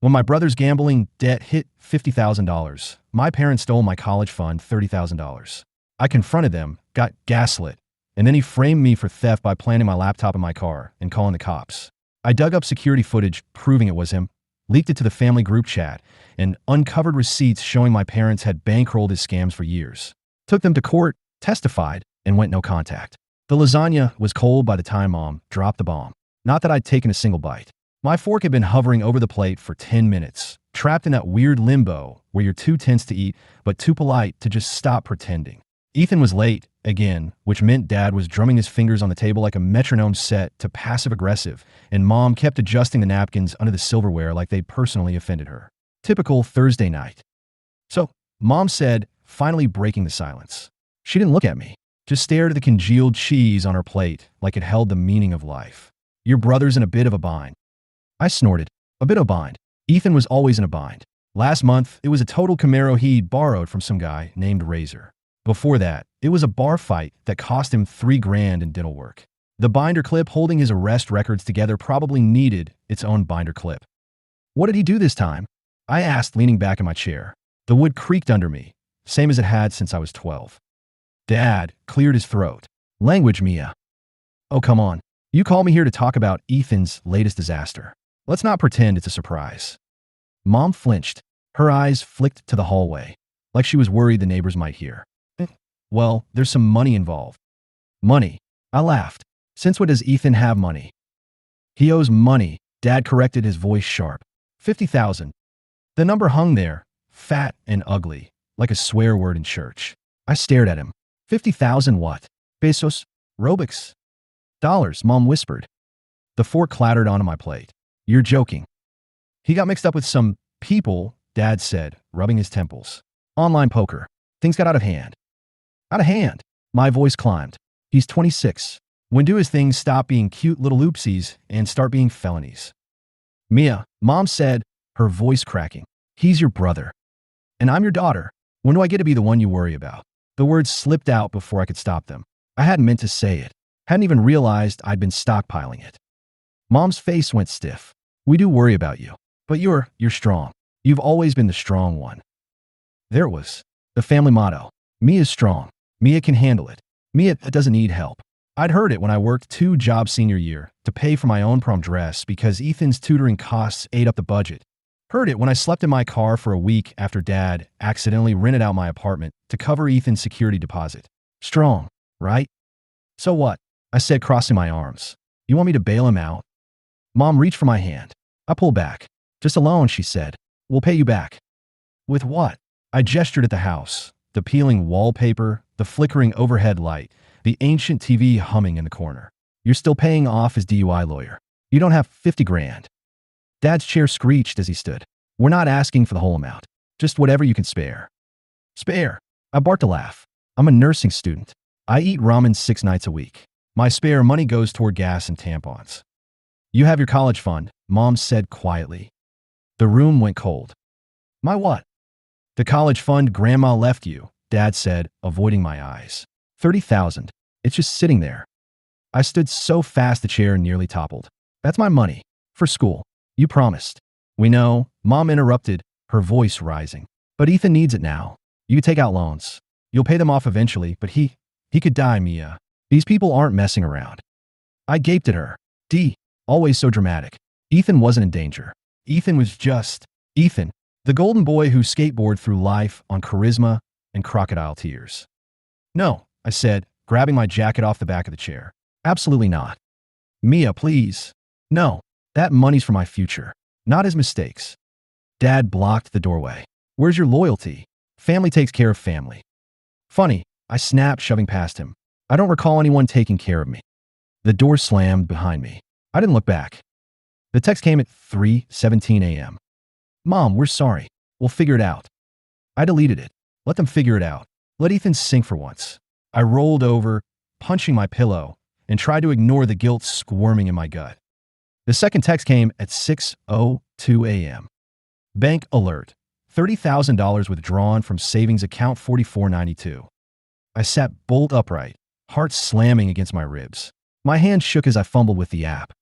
When my brother's gambling debt hit $50,000, my parents stole my college fund $30,000. I confronted them, got gaslit, and then he framed me for theft by planting my laptop in my car and calling the cops. I dug up security footage proving it was him, leaked it to the family group chat, and uncovered receipts showing my parents had bankrolled his scams for years. Took them to court, testified, and went no contact. The lasagna was cold by the time Mom dropped the bomb. Not that I'd taken a single bite. My fork had been hovering over the plate for 10 minutes, trapped in that weird limbo where you're too tense to eat, but too polite to just stop pretending. Ethan was late, again, which meant Dad was drumming his fingers on the table like a metronome set to passive-aggressive, and Mom kept adjusting the napkins under the silverware like they'd personally offended her. Typical Thursday night. So, Mom said, finally breaking the silence. She didn't look at me, just stared at the congealed cheese on her plate like it held the meaning of life. Your brother's in a bit of a bind. I snorted. A bit of a bind. Ethan was always in a bind. Last month, it was a total Camaro he'd borrowed from some guy named Razor. Before that, it was a bar fight that cost him $3,000 in dental work. The binder clip holding his arrest records together probably needed its own binder clip. What did he do this time? I asked, leaning back in my chair. The wood creaked under me, same as it had since I was 12. Dad cleared his throat. Language, Mia. Oh, come on. You call me here to talk about Ethan's latest disaster. Let's not pretend it's a surprise. Mom flinched. Her eyes flicked to the hallway, like she was worried the neighbors might hear. Well, there's some money involved. Money? I laughed. Since when does Ethan have money? He owes money, Dad corrected, his voice sharp. 50,000. The number hung there, fat and ugly, like a swear word in church. I stared at him. 50,000 what? Pesos? Robux? Dollars, Mom whispered. The fork clattered onto my plate. You're joking. He got mixed up with some people, Dad said, rubbing his temples. Online poker. Things got out of hand. Out of hand. My voice climbed. He's 26. When do his things stop being cute little oopsies and start being felonies? Mia, Mom said, her voice cracking. He's your brother. And I'm your daughter. When do I get to be the one you worry about? The words slipped out before I could stop them. I hadn't meant to say it. Hadn't even realized I'd been stockpiling it. Mom's face went stiff. We do worry about you. But you're strong. You've always been the strong one. There it was. The family motto. Mia's strong. Mia can handle it. Mia doesn't need help. I'd heard it when I worked 2 jobs senior year to pay for my own prom dress because Ethan's tutoring costs ate up the budget. Heard it when I slept in my car for a week after Dad accidentally rented out my apartment to cover Ethan's security deposit. Strong, right? So what? I said, crossing my arms. You want me to bail him out? Mom reached for my hand. I pulled back. Just a loan, she said. We'll pay you back. With what? I gestured at the house. The peeling wallpaper, the flickering overhead light, the ancient TV humming in the corner. You're still paying off his DUI lawyer. You don't have 50 grand. Dad's chair screeched as he stood. We're not asking for the whole amount. Just whatever you can spare. Spare? I barked a laugh. I'm a nursing student. I eat ramen 6 nights a week. My spare money goes toward gas and tampons. You have your college fund, Mom said quietly. The room went cold. My what? The college fund Grandma left you, Dad said, avoiding my eyes. 30,000. It's just sitting there. I stood so fast the chair nearly toppled. That's my money. For school. You promised. We know, Mom interrupted, her voice rising. But Ethan needs it now. You take out loans. You'll pay them off eventually, but he could die, Mia. These people aren't messing around. I gaped at her. Always so dramatic. Ethan wasn't in danger. Ethan was just Ethan, the golden boy who skateboarded through life on charisma and crocodile tears. No, I said, grabbing my jacket off the back of the chair. Absolutely not. Mia, please. No, that money's for my future, not his mistakes. Dad blocked the doorway. Where's your loyalty? Family takes care of family. Funny, I snapped, shoving past him. I don't recall anyone taking care of me. The door slammed behind me. I didn't look back. The text came at 3:17 a.m. Mom, we're sorry. We'll figure it out. I deleted it. Let them figure it out. Let Ethan sink for once. I rolled over, punching my pillow, and tried to ignore the guilt squirming in my gut. The second text came at 6:02 a.m. Bank alert. $30,000 withdrawn from savings account 4492. I sat bolt upright, heart slamming against my ribs. My hand shook as I fumbled with the app.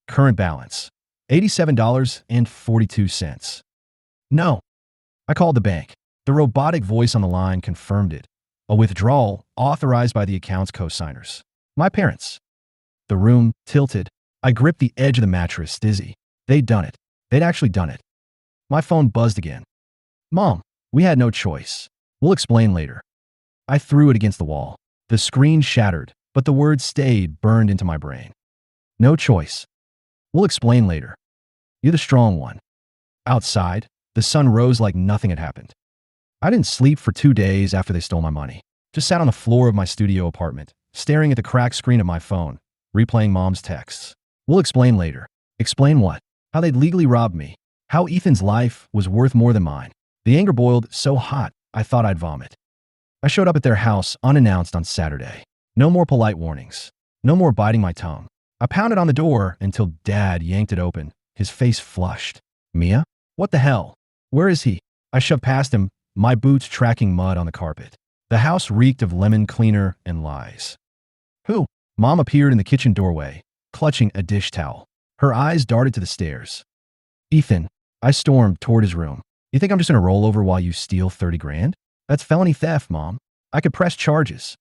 Current balance. $87.42. No. I called the bank. The robotic voice on the line confirmed it. A withdrawal authorized by the account's co-signers. My parents. The room tilted. I gripped the edge of the mattress, dizzy. They'd done it. They'd actually done it. My phone buzzed again. Mom, we had no choice. We'll explain later. I threw it against the wall. The screen shattered, but the words stayed burned into my brain. No choice. We'll explain later. You're the strong one. Outside, the sun rose like nothing had happened. I didn't sleep for 2 days after they stole my money. Just sat on the floor of my studio apartment, staring at the cracked screen of my phone, replaying Mom's texts. We'll explain later. Explain what? How they'd legally robbed me. How Ethan's life was worth more than mine. The anger boiled so hot, I thought I'd vomit. I showed up at their house unannounced on Saturday. No more polite warnings. No more biting my tongue. I pounded on the door until Dad yanked it open, his face flushed. Mia? What the hell? Where is he? I shoved past him, my boots tracking mud on the carpet. The house reeked of lemon cleaner and lies. Who? Mom appeared in the kitchen doorway, clutching a dish towel. Her eyes darted to the stairs. Ethan. I stormed toward his room. You think I'm just gonna roll over while you steal 30 grand? That's felony theft, Mom. I could press charges.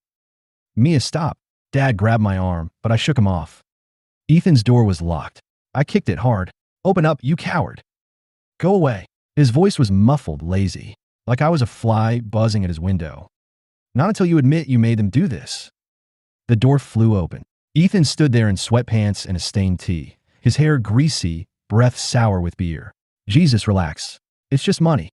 Mia, stop. Dad grabbed my arm, but I shook him off. Ethan's door was locked. I kicked it hard. Open up, you coward. Go away. His voice was muffled, lazy, like I was a fly buzzing at his window. Not until you admit you made them do this. The door flew open. Ethan stood there in sweatpants and a stained tee, his hair greasy, breath sour with beer. Jesus, relax. It's just money.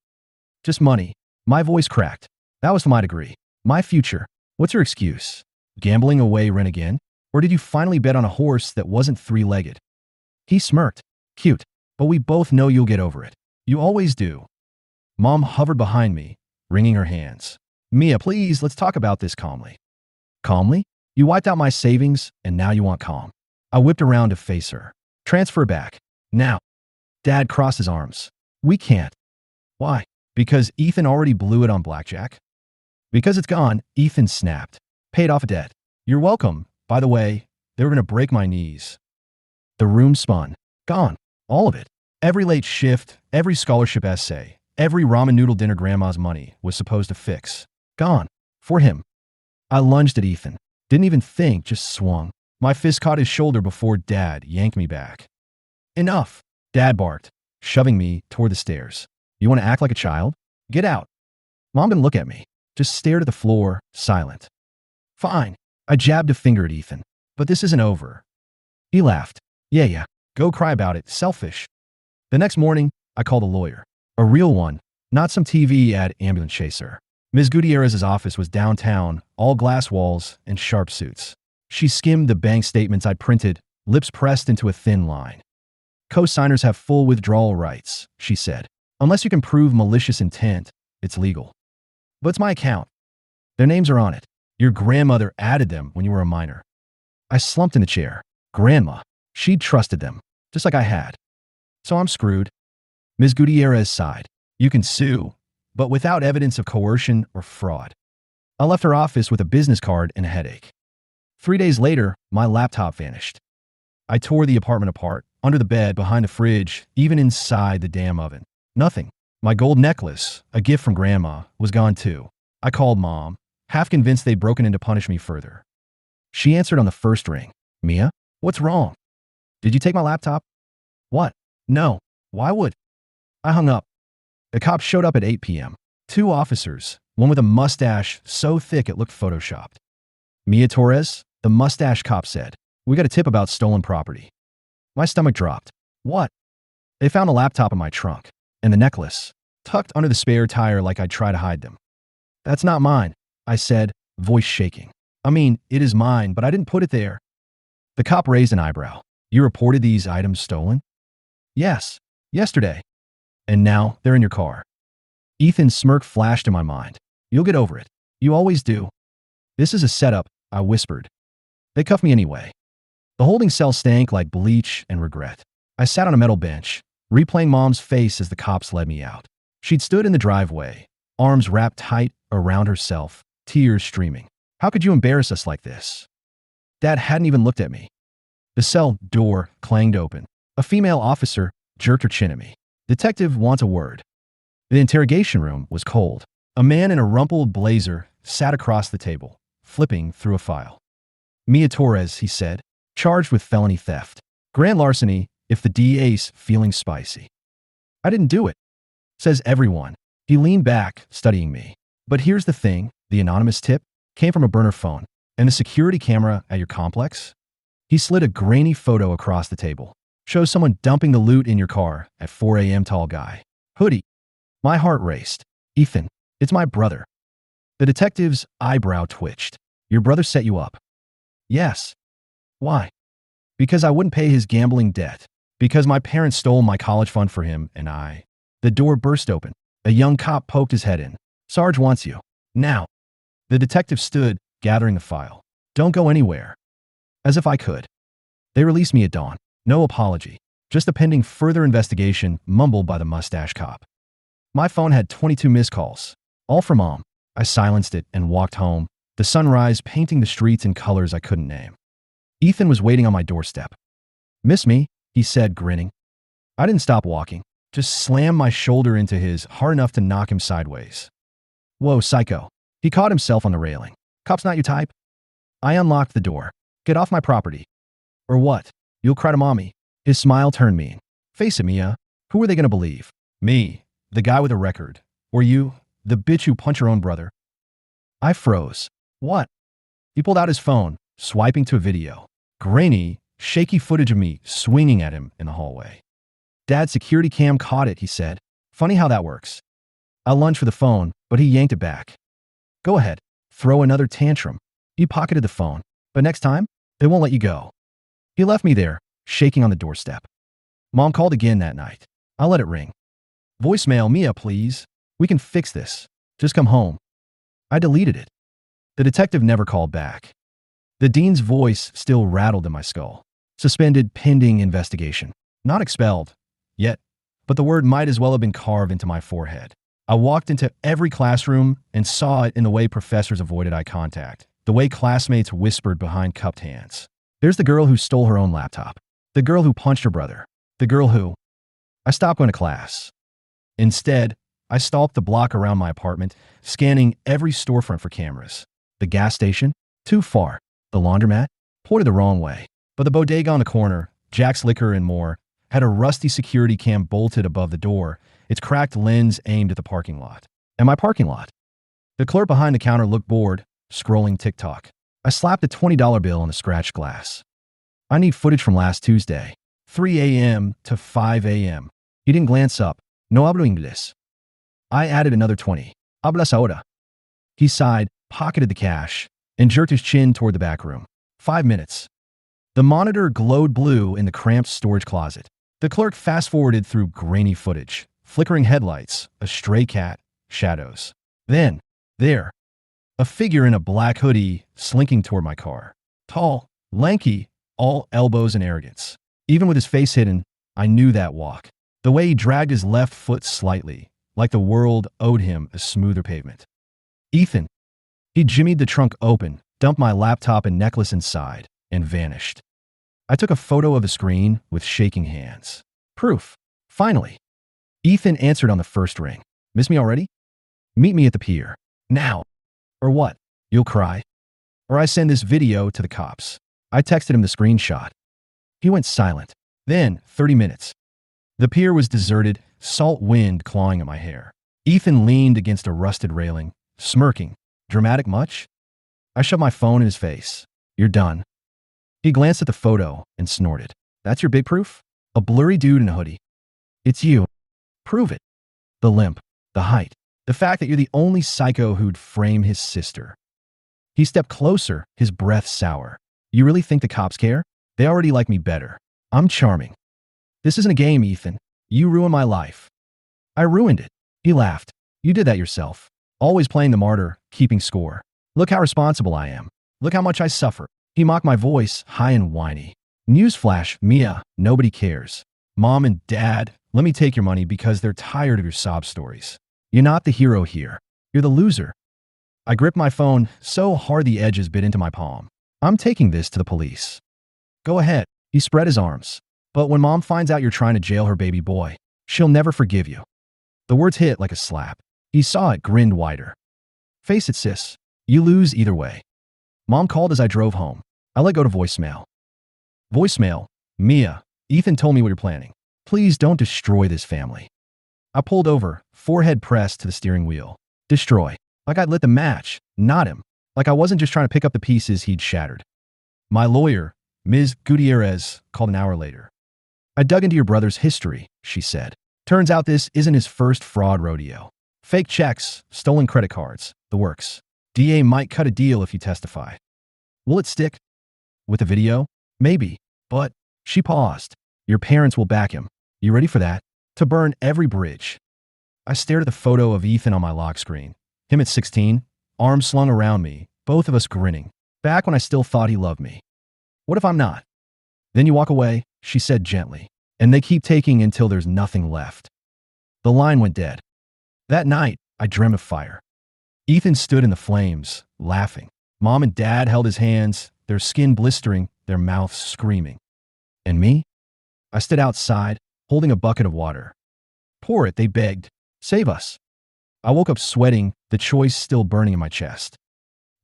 Just money. My voice cracked. That was for my degree. My future. What's your excuse? Gambling away rent again? Or did you finally bet on a horse that wasn't three-legged? He smirked. Cute. But we both know you'll get over it. You always do. Mom hovered behind me, wringing her hands. Mia, please, let's talk about this calmly. Calmly? You wiped out my savings, and now you want calm. I whipped around to face her. Transfer back. Now. Dad crossed his arms. We can't. Why? Because Ethan already blew it on blackjack? Because it's gone, Ethan snapped. Paid off a debt. You're welcome. By the way, they were going to break my knees. The room spun. Gone. All of it. Every late shift, every scholarship essay, every ramen noodle dinner grandma's money was supposed to fix. Gone. For him. I lunged at Ethan. Didn't even think, just swung. My fist caught his shoulder before Dad yanked me back. Enough. Dad barked, shoving me toward the stairs. You want to act like a child? Get out. Mom didn't look at me, just stared at the floor, silent. Fine. I jabbed a finger at Ethan. But this isn't over. He laughed. Yeah. Go cry about it. Selfish. The next morning, I called a lawyer. A real one, not some TV ad ambulance chaser. Ms. Gutierrez's office was downtown, all glass walls and sharp suits. She skimmed the bank statements I'd printed, lips pressed into a thin line. Co-signers have full withdrawal rights, she said. Unless you can prove malicious intent, it's legal. But it's my account. Their names are on it. Your grandmother added them when you were a minor. I slumped in the chair. Grandma. She'd trusted them, just like I had. So I'm screwed. Ms. Gutierrez sighed. You can sue, but without evidence of coercion or fraud. I left her office with a business card and a headache. 3 days later, my laptop vanished. I tore the apartment apart, under the bed, behind the fridge, even inside the damn oven. Nothing. My gold necklace, a gift from Grandma, was gone too. I called Mom, half convinced they'd broken in to punish me further. She answered on the first ring. Mia? What's wrong? Did you take my laptop? What? No. Why would? I hung up. The cops showed up at 8 p.m. 2 officers, one with a mustache so thick it looked photoshopped. Mia Torres, the mustache cop said. We got a tip about stolen property. My stomach dropped. What? They found a laptop in my trunk, and the necklace, tucked under the spare tire like I'd try to hide them. That's not mine, I said, voice shaking. I mean, it is mine, but I didn't put it there. The cop raised an eyebrow. You reported these items stolen? Yes, yesterday. And now they're in your car. Ethan's smirk flashed in my mind. You'll get over it. You always do. This is a setup, I whispered. They cuffed me anyway. The holding cell stank like bleach and regret. I sat on a metal bench, replaying Mom's face as the cops led me out. She'd stood in the driveway, arms wrapped tight around herself, tears streaming. How could you embarrass us like this? Dad hadn't even looked at me. The cell door clanged open. A female officer jerked her chin at me. Detective wants a word. The interrogation room was cold. A man in a rumpled blazer sat across the table, flipping through a file. Mia Torres, he said, charged with felony theft. Grand larceny if the DA's feeling spicy. I didn't do it, says everyone. He leaned back, studying me. But here's the thing, the anonymous tip came from a burner phone. And the security camera at your complex? He slid a grainy photo across the table. Shows someone dumping the loot in your car at 4 a.m. Tall guy. Hoodie. My heart raced. Ethan, it's my brother. The detective's eyebrow twitched. Your brother set you up? Yes. Why? Because I wouldn't pay his gambling debt. Because my parents stole my college fund for him and I. The door burst open. A young cop poked his head in. Sarge wants you. Now. The detective stood, gathering the file. Don't go anywhere. As if I could. They released me at dawn. No apology. Just a pending further investigation mumbled by the mustache cop. My phone had 22 missed calls. All from Mom. I silenced it and walked home, the sunrise painting the streets in colors I couldn't name. Ethan was waiting on my doorstep. Miss me? He said, grinning. I didn't stop walking. Just slammed my shoulder into his hard enough to knock him sideways. Whoa, psycho. He caught himself on the railing. Cop's not your type? I unlocked the door. Get off my property. Or what? You'll cry to mommy. His smile turned mean. Face it, Mia. Who are they going to believe? Me, the guy with a record. Or you, the bitch who punched your own brother? I froze. What? He pulled out his phone, swiping to a video. Grainy, shaky footage of me swinging at him in the hallway. Dad's security cam caught it, he said. Funny how that works. I lunged for the phone, but he yanked it back. Go ahead. Throw another tantrum. He pocketed the phone. But next time, they won't let you go. He left me there, shaking on the doorstep. Mom called again that night. I let it ring. Voicemail, Mia, please. We can fix this. Just come home. I deleted it. The detective never called back. The dean's voice still rattled in my skull. Suspended pending investigation. Not expelled. Yet. But the word might as well have been carved into my forehead. I walked into every classroom and saw it in the way professors avoided eye contact. The way classmates whispered behind cupped hands. There's the girl who stole her own laptop. The girl who punched her brother. The girl who... I stopped going to class. Instead, I stalked the block around my apartment, scanning every storefront for cameras. The gas station? Too far. The laundromat? Pointed the wrong way. But the bodega on the corner, Jack's Liquor and more, had a rusty security cam bolted above the door, its cracked lens aimed at the parking lot. And my parking lot. The clerk behind the counter looked bored, scrolling TikTok. I slapped a $20 bill on the scratched glass. I need footage from last Tuesday, 3 a.m. to 5 a.m. He didn't glance up. No hablo inglés. I added another 20. Hablas ahora. He sighed, pocketed the cash, and jerked his chin toward the back room. 5 minutes. The monitor glowed blue in the cramped storage closet. The clerk fast-forwarded through grainy footage, flickering headlights, a stray cat, shadows. Then, there, a figure in a black hoodie slinking toward my car. Tall, lanky, all elbows and arrogance. Even with his face hidden, I knew that walk. The way he dragged his left foot slightly, like the world owed him a smoother pavement. Ethan. He jimmied the trunk open, dumped my laptop and necklace inside, and vanished. I took a photo of the screen with shaking hands. Proof. Finally. Ethan answered on the first ring. Miss me already? Meet me at the pier. Now. Or what? You'll cry. Or I send this video to the cops. I texted him the screenshot. He went silent. Then, 30 minutes. The pier was deserted, salt wind clawing at my hair. Ethan leaned against a rusted railing, smirking. Dramatic much? I shoved my phone in his face. You're done. He glanced at the photo and snorted. That's your big proof? A blurry dude in a hoodie. It's you. Prove it. The limp, the height, the fact that you're the only psycho who'd frame his sister. He stepped closer, his breath sour. You really think the cops care? They already like me better. I'm charming. This isn't a game, Ethan. You ruined my life. I ruined it. He laughed. You did that yourself. Always playing the martyr, keeping score. Look how responsible I am. Look how much I suffer. He mocked my voice, high and whiny. Newsflash, Mia, nobody cares. Mom and Dad, let me take your money because they're tired of your sob stories. You're not the hero here. You're the loser. I gripped my phone so hard the edges bit into my palm. I'm taking this to the police. Go ahead. He spread his arms. But when mom finds out you're trying to jail her baby boy, she'll never forgive you. The words hit like a slap. He saw it, grinned wider. Face it, sis. You lose either way. Mom called as I drove home. I let go to voicemail. Voicemail. Mia, Ethan told me what you're planning. Please don't destroy this family. I pulled over, forehead pressed to the steering wheel. Destroy. Like I'd lit the match, not him. Like I wasn't just trying to pick up the pieces he'd shattered. My lawyer, Ms. Gutierrez, called an hour later. I dug into your brother's history, she said. Turns out this isn't his first fraud rodeo. Fake checks, stolen credit cards, the works. DA might cut a deal if you testify. Will it stick? With the video? Maybe. But, she paused. Your parents will back him. You ready for that? To burn every bridge. I stared at the photo of Ethan on my lock screen. Him at 16, arms slung around me, both of us grinning. Back when I still thought he loved me. What if I'm not? Then you walk away, she said gently. And they keep taking until there's nothing left. The line went dead. That night, I dreamt of fire. Ethan stood in the flames, laughing. Mom and Dad held his hands, their skin blistering, their mouths screaming. And me? I stood outside, holding a bucket of water. Pour it, they begged. Save us. I woke up sweating, the choice still burning in my chest.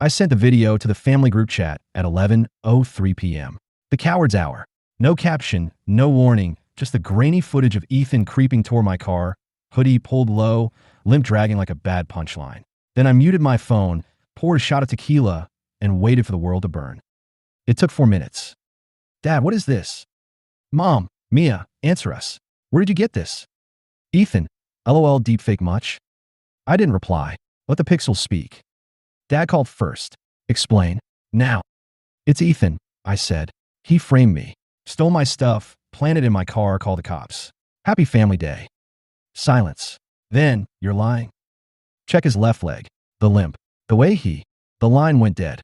I sent the video to the family group chat at 11:03 p.m. The coward's hour. No caption, no warning, just the grainy footage of Ethan creeping toward my car, hoodie pulled low, limp dragging like a bad punchline. Then I muted my phone, poured a shot of tequila, and waited for the world to burn. It took 4 minutes. Dad, what is this? Mom, Mia, answer us. Where did you get this? Ethan, LOL, deepfake much? I didn't reply. Let the pixels speak. Dad called first. Explain. Now. It's Ethan, I said. He framed me. Stole my stuff, planted in my car, called the cops. Happy family day. Silence. Then, you're lying. Check his left leg. The limp. The way the line went dead.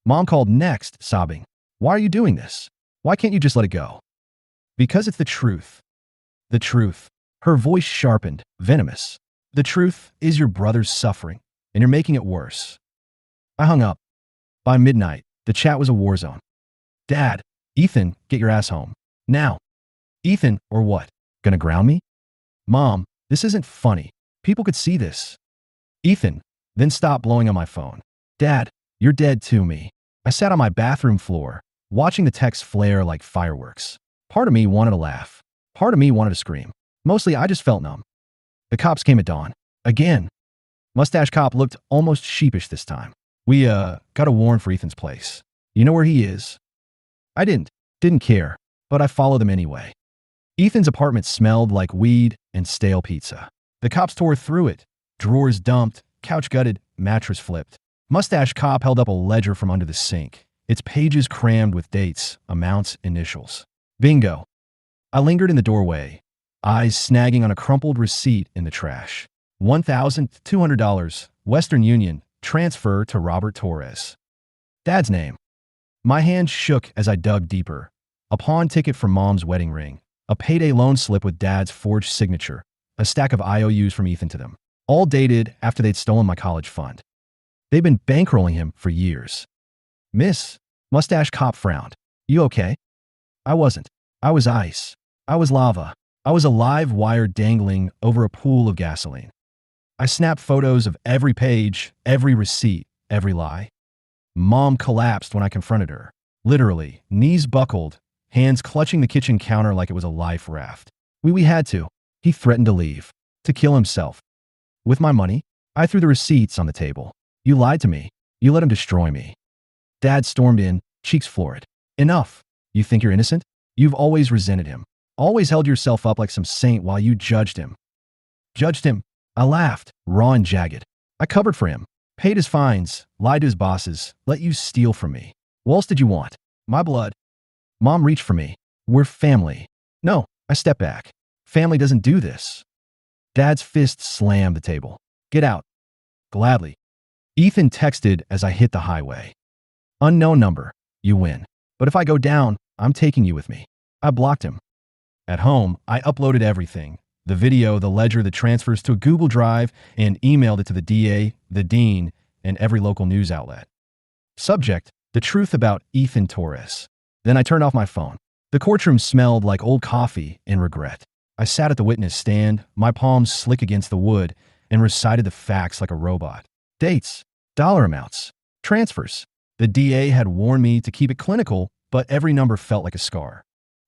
Mom called next, sobbing. Why are you doing this? Why can't you just let it go? Because it's the truth. The truth. Her voice sharpened, venomous. The truth is your brother's suffering, and you're making it worse. I hung up. By midnight, the chat was a war zone. Dad, Ethan, get your ass home. Now. Ethan, or what? Gonna ground me? Mom, this isn't funny. People could see this. Ethan, then stop blowing on my phone. Dad, you're dead to me. I sat on my bathroom floor, watching the text flare like fireworks. Part of me wanted to laugh. Part of me wanted to scream. Mostly, I just felt numb. The cops came at dawn. Again. Mustache cop looked almost sheepish this time. We, got a warrant for Ethan's place. You know where he is? I didn't care, but I followed them anyway. Ethan's apartment smelled like weed and stale pizza. The cops tore through it. Drawers dumped, couch gutted, mattress flipped. Mustache cop held up a ledger from under the sink, its pages crammed with dates, amounts, initials. Bingo. I lingered in the doorway, eyes snagging on a crumpled receipt in the trash. $1,200, Western Union, transfer to Robert Torres. Dad's name. My hand shook as I dug deeper. A pawn ticket for Mom's wedding ring, a payday loan slip with Dad's forged signature, a stack of IOUs from Ethan to them, all dated after they'd stolen my college fund. They'd been bankrolling him for years. Miss, mustache cop frowned. You okay? I wasn't. I was ice. I was lava. I was a live wire dangling over a pool of gasoline. I snapped photos of every page, every receipt, every lie. Mom collapsed when I confronted her. Literally, knees buckled, hands clutching the kitchen counter like it was a life raft. We had to. He threatened to leave. To kill himself. With my money, I threw the receipts on the table. You lied to me. You let him destroy me. Dad stormed in, cheeks florid. Enough. You think you're innocent? You've always resented him. Always held yourself up like some saint while you judged him. Judged him? I laughed, raw and jagged. I covered for him, paid his fines, lied to his bosses, let you steal from me. What else did you want? My blood. Mom reached for me. We're family. No, I stepped back. Family doesn't do this. Dad's fist slammed the table. Get out. Gladly. Ethan texted as I hit the highway. Unknown number. You win. But if I go down, I'm taking you with me. I blocked him. At home, I uploaded everything. The video, the ledger, the transfers to a Google Drive, and emailed it to the DA, the dean, and every local news outlet. Subject, the truth about Ethan Torres. Then I turned off my phone. The courtroom smelled like old coffee and regret. I sat at the witness stand, my palms slick against the wood, and recited the facts like a robot. Dates, dollar amounts, transfers. The DA had warned me to keep it clinical, but every number felt like a scar.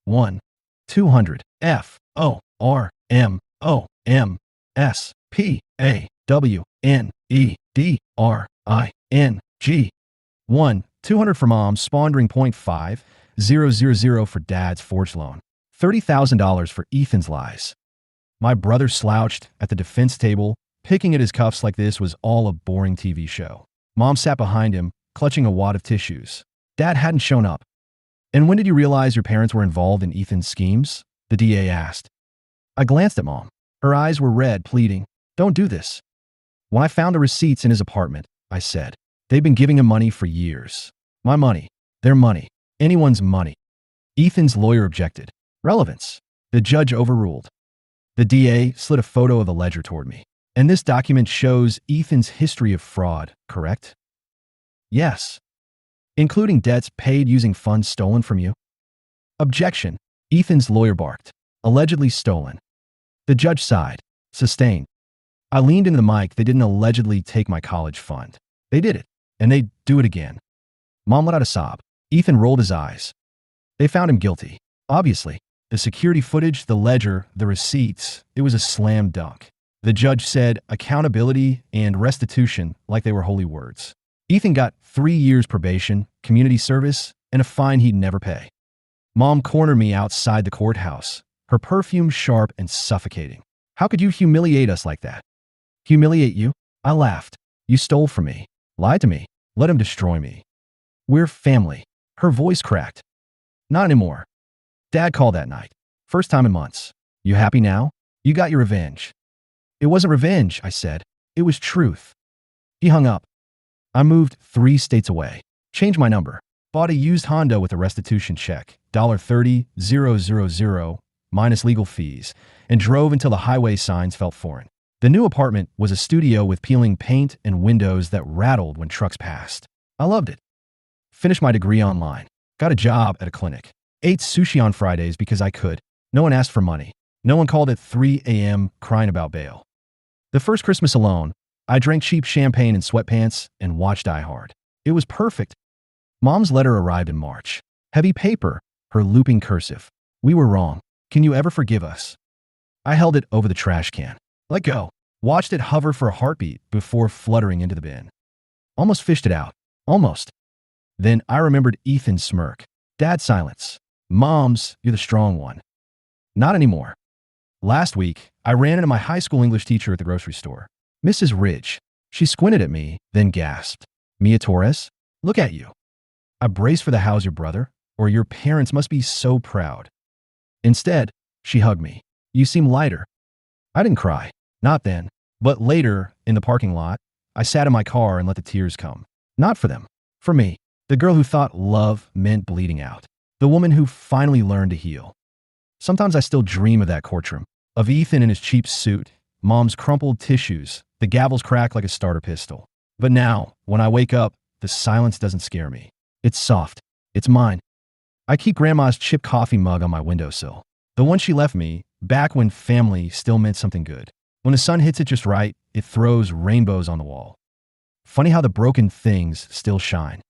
1, 200, F, O, R, M, O, M, S, P, A, W, N, E, D, R, I, N, G. 1, 200 for mom's squandering .5000 for dad's forged loan. $30,000 for Ethan's lies. My brother slouched at the defense table, picking at his cuffs like this was all a boring TV show. Mom sat behind him, clutching a wad of tissues. Dad hadn't shown up. And when did you realize your parents were involved in Ethan's schemes? The DA asked. I glanced at Mom. Her eyes were red, pleading, don't do this. When I found the receipts in his apartment, I said, they've been giving him money for years. My money. Their money. Anyone's money. Ethan's lawyer objected. Relevance. The judge overruled. The DA slid a photo of the ledger toward me. And this document shows Ethan's history of fraud, correct? Yes. Including debts paid using funds stolen from you? Objection. Ethan's lawyer barked. Allegedly stolen. The judge sighed. Sustained. I leaned into the mic. They didn't allegedly take my college fund. They did it. And they'd do it again. Mom let out a sob. Ethan rolled his eyes. They found him guilty. Obviously. The security footage, the ledger, the receipts, it was a slam dunk. The judge said accountability and restitution like they were holy words. Ethan got 3 years probation, community service, and a fine he'd never pay. Mom cornered me outside the courthouse, her perfume sharp and suffocating. How could you humiliate us like that? Humiliate you? I laughed. You stole from me, lied to me, let him destroy me. We're family. Her voice cracked. Not anymore. Dad called that night. First time in months. You happy now? You got your revenge. It wasn't revenge, I said. It was truth. He hung up. I moved 3 states away. Changed my number. Bought a used Honda with a restitution check, $30,000 minus legal fees, and drove until the highway signs felt foreign. The new apartment was a studio with peeling paint and windows that rattled when trucks passed. I loved it. Finished my degree online. Got a job at a clinic. Ate sushi on Fridays because I could. No one asked for money. No one called at 3 a.m. crying about bail. The first Christmas alone, I drank cheap champagne in sweatpants and watched Die Hard. It was perfect. Mom's letter arrived in March. Heavy paper, her looping cursive. We were wrong. Can you ever forgive us? I held it over the trash can. Let go. Watched it hover for a heartbeat before fluttering into the bin. Almost fished it out. Almost. Then I remembered Ethan's smirk. Dad's silence. Mom's, you're the strong one. Not anymore. Last week, I ran into my high school English teacher at the grocery store. Mrs. Ridge. She squinted at me, then gasped. Mia Torres? Look at you. I braced for the how's your brother, or your parents must be so proud. Instead, she hugged me. You seem lighter. I didn't cry. Not then. But later, in the parking lot, I sat in my car and let the tears come. Not for them. For me. The girl who thought love meant bleeding out. The woman who finally learned to heal. Sometimes I still dream of that courtroom. Of Ethan in his cheap suit, Mom's crumpled tissues, the gavels crack like a starter pistol. But now, when I wake up, the silence doesn't scare me. It's soft. It's mine. I keep Grandma's chipped coffee mug on my windowsill. The one she left me, back when family still meant something good. When the sun hits it just right, it throws rainbows on the wall. Funny how the broken things still shine.